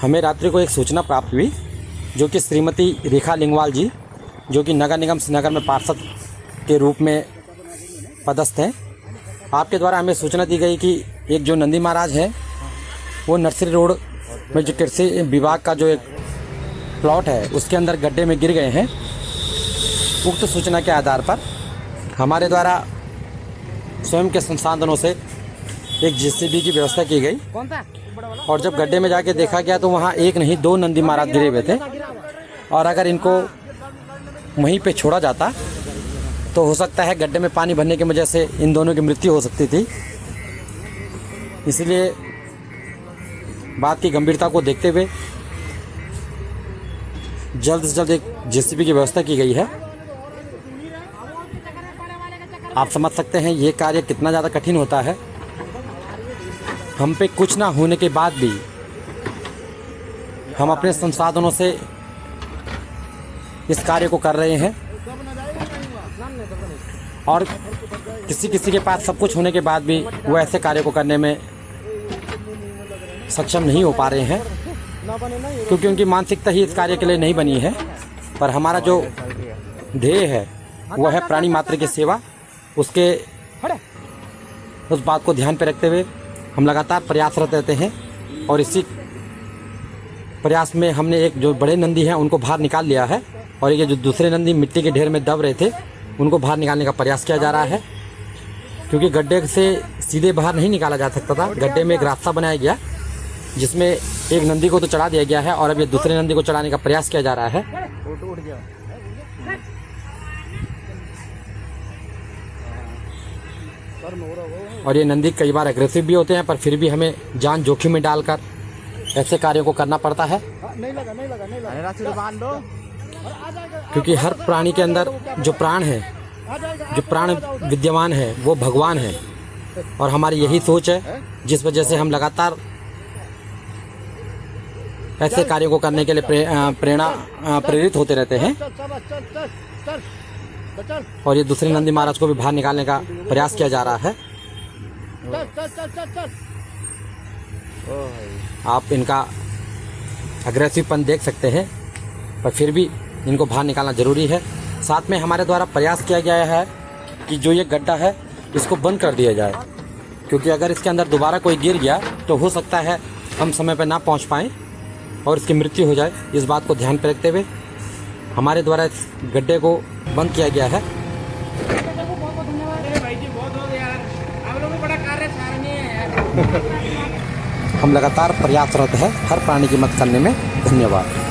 हमें रात्रि को एक सूचना प्राप्त हुई जो कि श्रीमती रेखा लिंगवाल जी, जो कि नगर निगम श्रीनगर में पार्षद के रूप में पदस्थ हैं, आपके द्वारा हमें सूचना दी गई कि एक जो नंदी महाराज है वो नर्सरी रोड में जो कृषि विभाग का जो एक प्लॉट है उसके अंदर गड्ढे में गिर गए हैं। उक्त सूचना के आधार पर हमारे द्वारा स्वयं के संसाधनों से एक जेसीबी की व्यवस्था की गई और जब गड्ढे में जाके देखा गया तो वहाँ एक नहीं 2 नंदी महाराज गिरे हुए थे और अगर इनको वहीं पे छोड़ा जाता तो हो सकता है गड्ढे में पानी भरने की वजह से इन दोनों की मृत्यु हो सकती थी। इसलिए बात की गंभीरता को देखते हुए जल्द से जल्द एक जेसीबी की व्यवस्था की गई है। आप समझ सकते हैं ये कार्य कितना ज़्यादा कठिन होता है। हम पे कुछ ना होने के बाद भी हम अपने संसाधनों से इस कार्य को कर रहे हैं और किसी के पास सब कुछ होने के बाद भी वो ऐसे कार्य को करने में सक्षम नहीं हो पा रहे हैं क्योंकि उनकी मानसिकता ही इस कार्य के लिए नहीं बनी है। पर हमारा जो ध्येय है वो है प्राणी मात्र की सेवा। उस बात को ध्यान पे रखते हुए हम लगातार प्रयासरत रहते हैं और इसी प्रयास में हमने एक जो बड़े नंदी हैं उनको बाहर निकाल लिया है और ये जो दूसरे नंदी मिट्टी के ढेर में दब रहे थे उनको बाहर निकालने का प्रयास किया जा रहा है क्योंकि गड्ढे से सीधे बाहर नहीं निकाला जा सकता था। गड्ढे में एक रास्ता बनाया गया जिसमें एक नंदी को तो चढ़ा दिया गया है और अब ये दूसरे नंदी को चढ़ाने का प्रयास किया जा रहा है। और ये नंदी कई बार एग्रेसिव भी होते हैं पर फिर भी हमें जान जोखिम में डालकर ऐसे कार्यों को करना पड़ता है क्योंकि हर प्राणी के अंदर जो प्राण विद्यमान है वो भगवान है और हमारी यही सोच है जिस वजह से हम लगातार ऐसे कार्यों को करने के लिए प्रेरित होते रहते हैं। और ये दूसरे नंदी महाराज को भी बाहर निकालने का प्रयास किया जा रहा है। आप इनका अग्रेसिवपन देख सकते हैं पर फिर भी इनको बाहर निकालना ज़रूरी है। साथ में हमारे द्वारा प्रयास किया गया है कि जो ये गड्ढा है इसको बंद कर दिया जाए क्योंकि अगर इसके अंदर दोबारा कोई गिर गया तो हो सकता है हम समय पर ना पहुंच पाएँ और इसकी मृत्यु हो जाए। इस बात को ध्यान पर रखते हुए हमारे द्वारा इस गड्ढे को बंद किया गया है। हम लगातार प्रयासरत है हर प्राणी की मदद करने में। धन्यवाद।